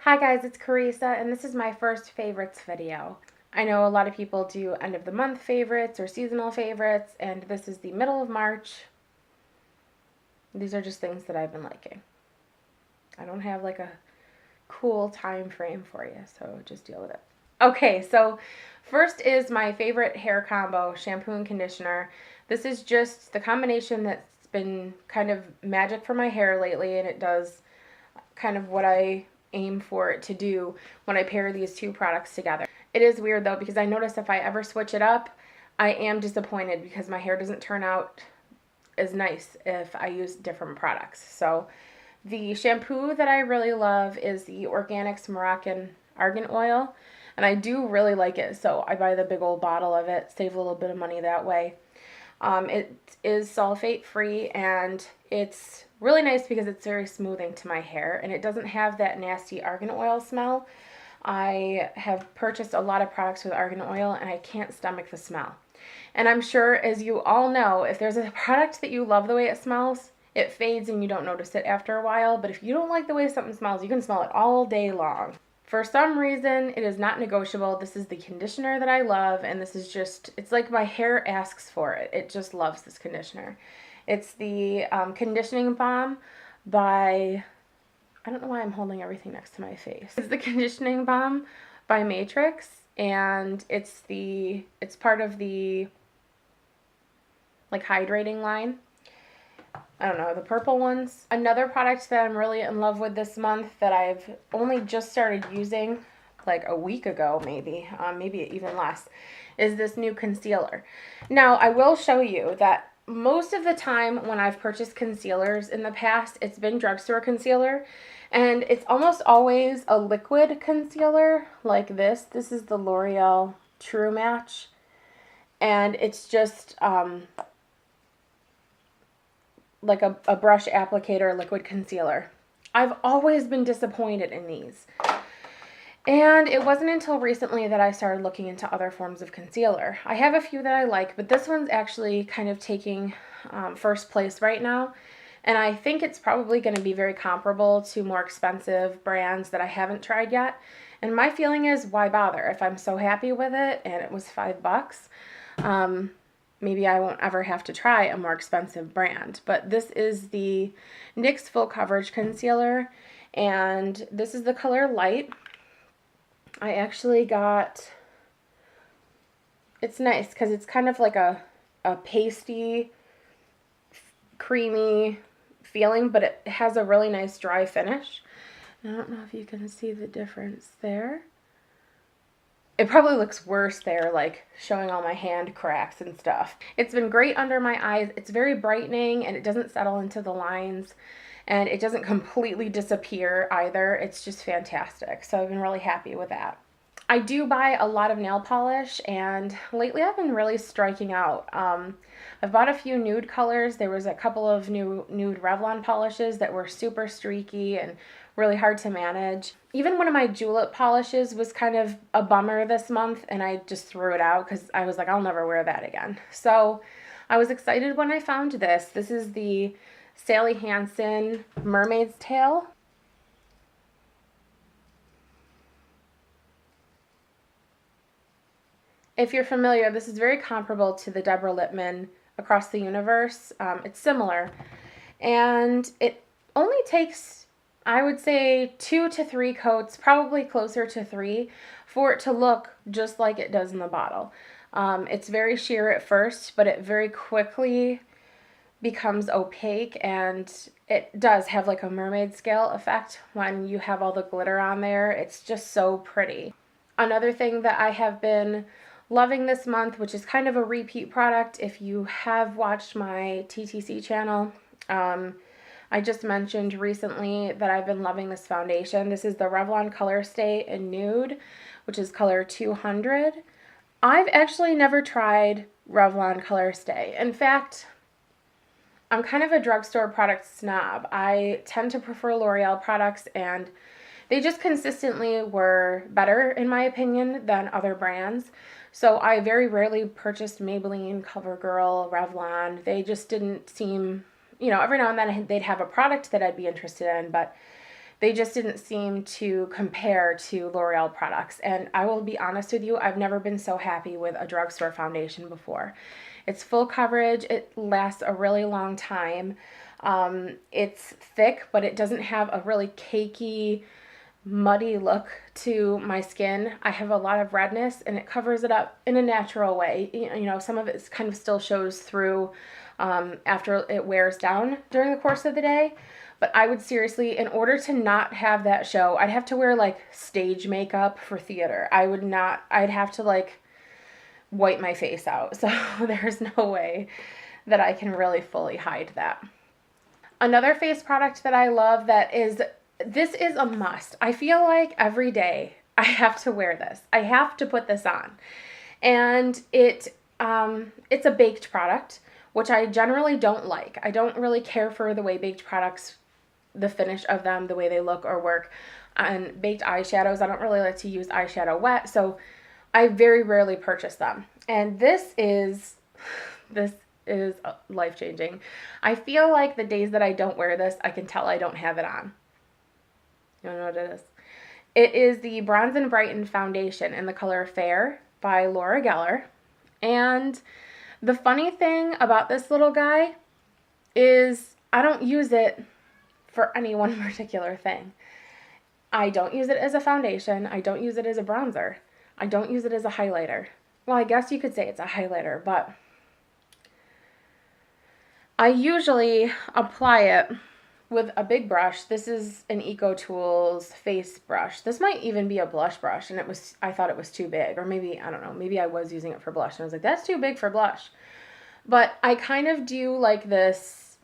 Hi guys, it's Carissa, and this is my first favorites video. I know a lot of people do end of the month favorites or seasonal favorites, and this is the middle of March. These are just things that I've been liking. I don't have like a cool time frame for you, so just deal with it. Okay, so first is my favorite hair combo, shampoo and conditioner. This is just the combination that's been kind of magic for my hair lately, and it does kind of what I aim for it to do when I pair these two products together. It is weird though, because I notice if I ever switch it up, I am disappointed because my hair doesn't turn out as nice if I use different products. So the shampoo that I really love is the Organics Moroccan Argan Oil, and I do really like it, so I buy the big old bottle of it, save a little bit of money that way. It is sulfate free, and it's really nice because it's very smoothing to my hair, and it doesn't have that nasty argan oil smell. I have purchased a lot of products with argan oil, and I can't stomach the smell. And I'm sure, as you all know, if there's a product that you love the way it smells, it fades and you don't notice it after a while. But if you don't like the way something smells, you can smell it all day long. For some reason, it is not negotiable. This is the conditioner that I love, and this is just, it's like my hair asks for it. It just loves this conditioner. It's the Conditioning Balm by, I don't know why I'm holding everything next to my face. It's the Conditioning Balm by Matrix, and it's part of the like hydrating line. I don't know, the purple ones. Another product that I'm really in love with this month that I've only just started using like a week ago, maybe even less, is this new concealer. Now, I will show you that most of the time when I've purchased concealers in the past, it's been drugstore concealer, and it's almost always a liquid concealer like this. This is the L'Oreal True Match, and it's just like a brush applicator liquid concealer. I've always been disappointed in these. And it wasn't until recently that I started looking into other forms of concealer. I have a few that I like, but this one's actually kind of taking first place right now. And I think it's probably going to be very comparable to more expensive brands that I haven't tried yet. And my feeling is, why bother? If I'm so happy with it and it was $5, maybe I won't ever have to try a more expensive brand. But this is the NYX Full Coverage Concealer, and this is the color Light. I actually got, it's nice because it's kind of like a pasty, creamy feeling, but it has a really nice dry finish. I don't know if you can see the difference there. It probably looks worse there, like showing all my hand cracks and stuff. It's been great under my eyes. It's very brightening, and it doesn't settle into the lines, and it doesn't completely disappear either. It's just fantastic. So I've been really happy with that. I do buy a lot of nail polish, and lately I've been really striking out. I've bought a few nude colors. There was a couple of new nude Revlon polishes that were super streaky and really hard to manage. Even one of my julep polishes was kind of a bummer this month, and I just threw it out because I was like, I'll never wear that again. So I was excited when I found this. This is the Sally Hansen Mermaid's Tail. If you're familiar, this is very comparable to the Deborah Lippmann Across the Universe. It's similar, and it only takes, I would say, 2 to 3 coats, probably closer to 3, for it to look just like it does in the bottle. It's very sheer at first, but it very quickly becomes opaque, and it does have like a mermaid scale effect when you have all the glitter on there. It's just so pretty. Another thing that I have been loving this month, which is kind of a repeat product, if you have watched my TTC channel, I just mentioned recently that I've been loving this foundation. This is the Revlon Color Stay in Nude, which is color 200. I've actually never tried Revlon Color Stay. In fact, I'm kind of a drugstore product snob. I tend to prefer L'Oreal products, and they just consistently were better, in my opinion, than other brands. So I very rarely purchased Maybelline, CoverGirl, Revlon. They just didn't seem, you know, every now and then they'd have a product that I'd be interested in, but they just didn't seem to compare to L'Oreal products. And I will be honest with you, I've never been so happy with a drugstore foundation before. It's full coverage. It lasts a really long time. It's thick, but it doesn't have a really cakey, muddy look to my skin. I have a lot of redness, and it covers it up in a natural way. You know, some of it kind of still shows through after it wears down during the course of the day. But I would seriously, in order to not have that show, I'd have to wear like stage makeup for theater. I'd have to like wipe my face out. So there's no way that I can really fully hide that. Another face product that I love this is a must. I feel like every day I have to wear this. I have to put this on. And it's a baked product, which I generally don't like. I don't really care for the way baked products, the finish of them, the way they look or work. And baked eyeshadows, I don't really like to use eyeshadow wet, so I very rarely purchase them. And this is life-changing. I feel like the days that I don't wear this, I can tell I don't have it on. You don't know what it is? It is the Bronze and Brighten Foundation in the color Fair by Laura Geller. And the funny thing about this little guy is I don't use it for any one particular thing. I don't use it as a foundation. I don't use it as a bronzer. I don't use it as a highlighter. Well, I guess you could say it's a highlighter, but I usually apply it with a big brush. This is an EcoTools face brush. This might even be a blush brush, and I thought it was too big, or maybe, I don't know, maybe I was using it for blush, and I was like, that's too big for blush. But I kind of do like this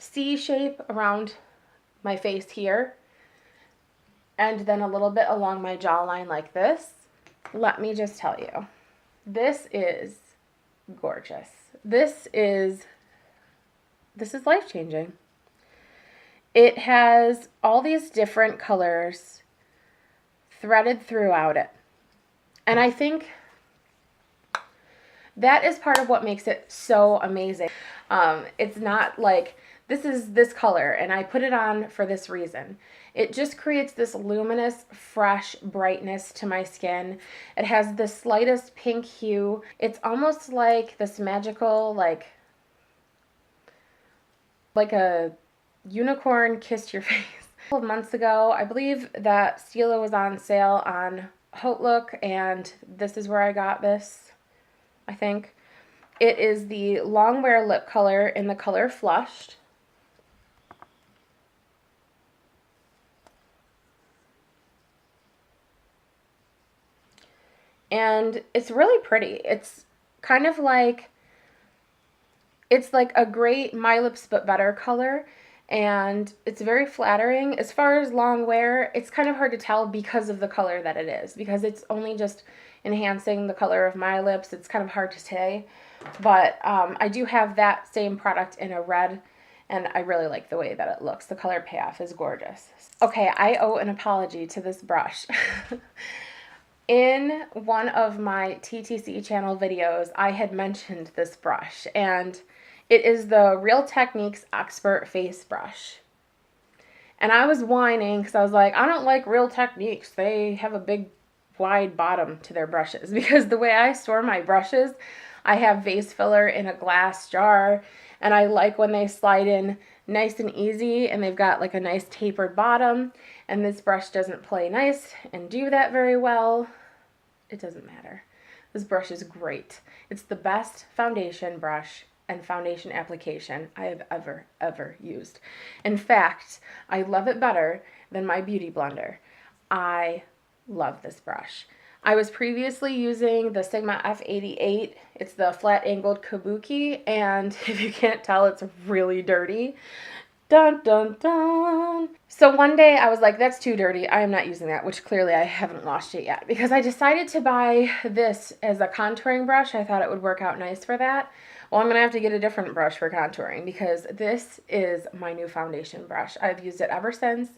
C shape around my face here, and then a little bit along my jawline like this. Let me just tell you, this is gorgeous. This is life-changing. It has all these different colors threaded throughout it. And I think that is part of what makes it so amazing. It's not like, this is this color and I put it on for this reason. It just creates this luminous, fresh brightness to my skin. It has the slightest pink hue. It's almost like this magical, like a unicorn kissed your face. A couple of months ago, I believe that Stila was on sale on Outlook, and this is where I got this, I think. It is the Longwear lip color in the color Flushed. And it's really pretty. It's kind of like, it's like a great My Lips But Better color, and it's very flattering. As far as long wear, it's kind of hard to tell because of the color that it is, because it's only just enhancing the color of my lips. It's kind of hard to say, but I do have that same product in a red, and I really like the way that it looks. The color payoff is gorgeous. Okay, I owe an apology to this brush. In one of my TTC channel videos, I had mentioned this brush, and it is the Real Techniques Expert Face Brush. And I was whining because I was like, I don't like Real Techniques. They have a big, wide bottom to their brushes. Because the way I store my brushes, I have vase filler in a glass jar, and I like when they slide in nice and easy, and they've got like a nice tapered bottom, and this brush doesn't play nice and do that very well. It doesn't matter. This brush is great. It's the best foundation brush and foundation application I have ever used. In fact, I love it better than my Beauty Blender. I love this brush. I was previously using the Sigma F88. It's the flat angled kabuki, and if you can't tell, it's really dirty. Dun dun dun. So one day I was like, that's too dirty. I am not using that, which clearly I haven't washed it yet, because I decided to buy this as a contouring brush. I thought it would work out nice for that. Well, I'm going to have to get a different brush for contouring, because this is my new foundation brush. I've used it ever since.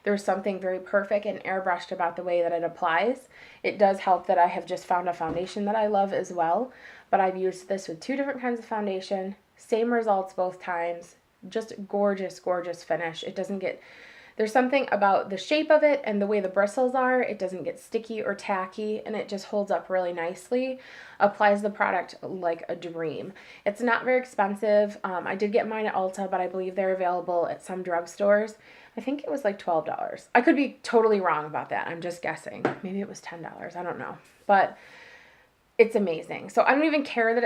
There's something very perfect and airbrushed about the way that it applies. It does help that I have just found a foundation that I love as well, but I've used this with 2 different kinds of foundation. Same results both times. Just gorgeous, gorgeous finish. It doesn't get There's something about the shape of it and the way the bristles are. It doesn't get sticky or tacky, and it just holds up really nicely. Applies the product like a dream. It's not very expensive. I did get mine at Ulta, but I believe they're available at some drugstores. I think it was like $12. I could be totally wrong about that. I'm just guessing. Maybe it was $10. I don't know. But it's amazing. So I don't even care that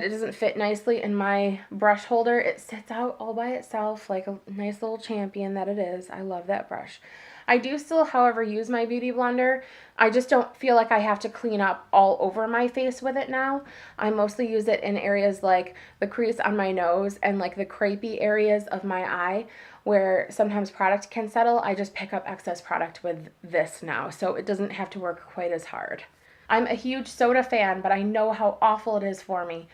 it doesn't fit nicely in my brush holder. It sits out all by itself like a nice little champion that it is. I love that brush. I do still, however, use my beauty blender. I just don't feel like I have to clean up all over my face with it now. I mostly use it in areas like the crease on my nose and like the crepey areas of my eye where sometimes product can settle. I just pick up excess product with this now, so it doesn't have to work quite as hard. I'm a huge soda fan, but I know how awful it is for me.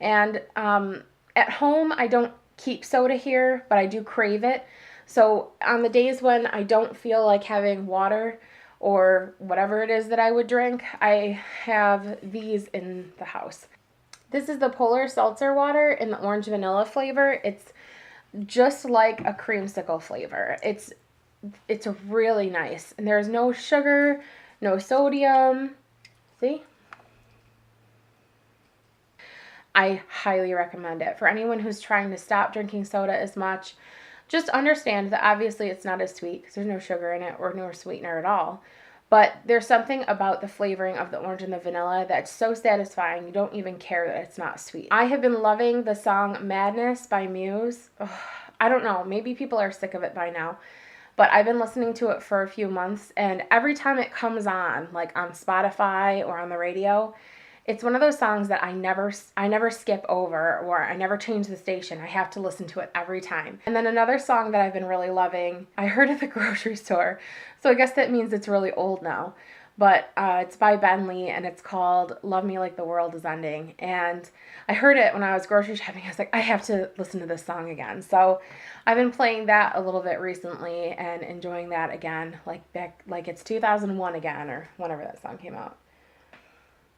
And at home, I don't keep soda here, but I do crave it. So on the days when I don't feel like having water or whatever it is that I would drink, I have these in the house. This is the Polar Seltzer water in the orange vanilla flavor. It's just like a creamsicle flavor. It's really nice. And there's no sugar, no sodium. See? I highly recommend it. For anyone who's trying to stop drinking soda as much, just understand that obviously it's not as sweet because there's no sugar in it or no sweetener at all. But there's something about the flavoring of the orange and the vanilla that's so satisfying, you don't even care that it's not sweet. I have been loving the song Madness by Muse. Ugh, I don't know, maybe people are sick of it by now. But I've been listening to it for a few months, and every time it comes on, like on Spotify or on the radio, it's one of those songs that I never skip over, or I never change the station. I have to listen to it every time. And then another song that I've been really loving, I heard at the grocery store, so I guess that means it's really old now. But it's by Ben Lee, and it's called Love Me Like the World Is Ending. And I heard it when I was grocery shopping. I was like, I have to listen to this song again. So I've been playing that a little bit recently and enjoying that again, like it's 2001 again, or whenever that song came out.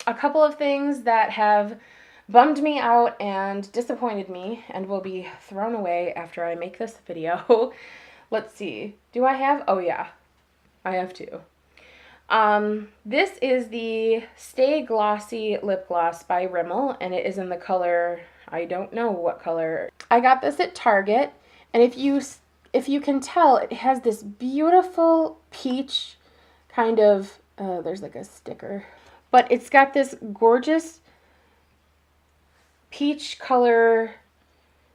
A couple of things that have bummed me out and disappointed me and will be thrown away after I make this video. Let's see. Do I have? Oh yeah, I have two. This is the Stay Glossy Lip Gloss by Rimmel, and it is in the color, I don't know what color. I got this at Target, and if you can tell, it has this beautiful peach kind of, there's like a sticker, but it's got this gorgeous peach color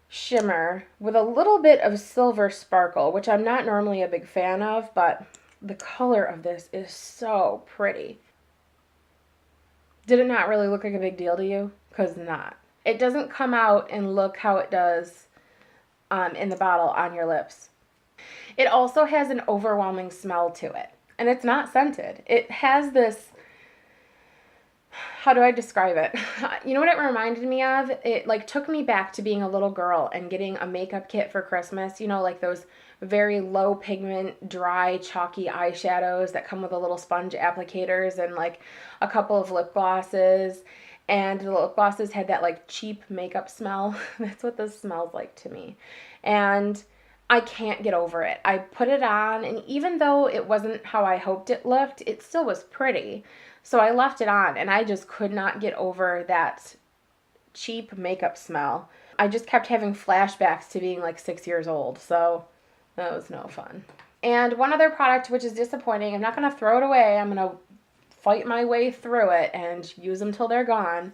shimmer with a little bit of silver sparkle, which I'm not normally a big fan of, but the color of this is so pretty. Did it not really look like a big deal to you? Because not. It doesn't come out and look how it does in the bottle on your lips. It also has an overwhelming smell to it. And it's not scented. It has this, how do I describe it? You know what it reminded me of? It like took me back to being a little girl and getting a makeup kit for Christmas. You know, like those very low pigment, dry, chalky eyeshadows that come with a little sponge applicators and like a couple of lip glosses. And the lip glosses had that like cheap makeup smell. That's what this smells like to me. And I can't get over it. I put it on, and even though it wasn't how I hoped it looked, it still was pretty. So I left it on, and I just could not get over that cheap makeup smell. I just kept having flashbacks to being like 6 years old, so that was no fun. And one other product which is disappointing, I'm not going to throw it away, I'm going to fight my way through it and use them till they're gone,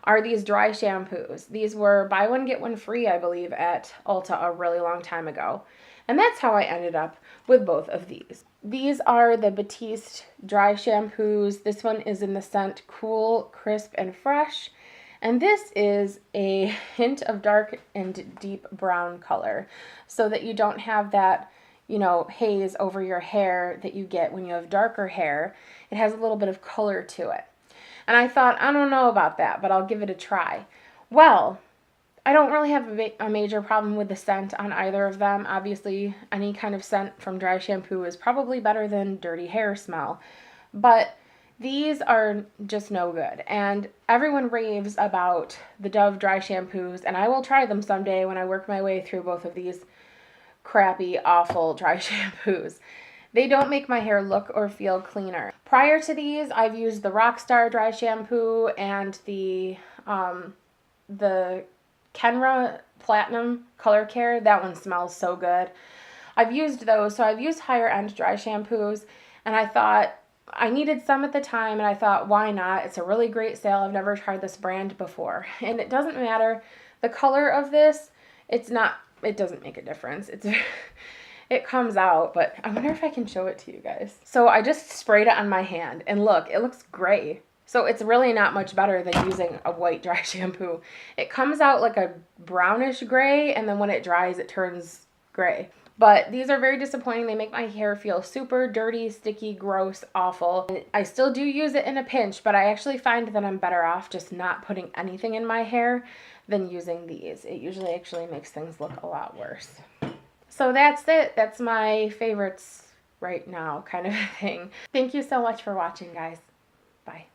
are these dry shampoos. These were buy one, get one free, I believe, at Ulta a really long time ago. And that's how I ended up with both of these. These are the Batiste dry shampoos. This one is in the scent Cool, Crisp, and Fresh. And this is a hint of dark and deep brown color so that you don't have that, you know, haze over your hair that you get when you have darker hair. It has a little bit of color to it. And I thought, I don't know about that, but I'll give it a try. Well, I don't really have a major problem with the scent on either of them. Obviously, any kind of scent from dry shampoo is probably better than dirty hair smell. But these are just no good. And everyone raves about the Dove dry shampoos, and I will try them someday when I work my way through both of these. crappy, awful dry shampoos. They don't make my hair look or feel cleaner. Prior to these, I've used the Rockstar dry shampoo and the Kenra Platinum Color Care. That one smells so good. I've used those, so I've used higher end dry shampoos, and I thought I needed some at the time, and I thought, why not? It's a really great sale. I've never tried this brand before, and it doesn't matter. The color of this, it doesn't make a difference. It comes out, but I wonder if I can show it to you guys. So I just sprayed it on my hand, and look, it looks gray. So it's really not much better than using a white dry shampoo. It comes out like a brownish gray, and then when it dries, it turns gray. But these are very disappointing. They make my hair feel super dirty, sticky, gross, awful. And I still do use it in a pinch, but I actually find that I'm better off just not putting anything in my hair than using these. It usually actually makes things look a lot worse. So that's it. That's my favorites right now kind of thing. Thank you so much for watching, guys. Bye.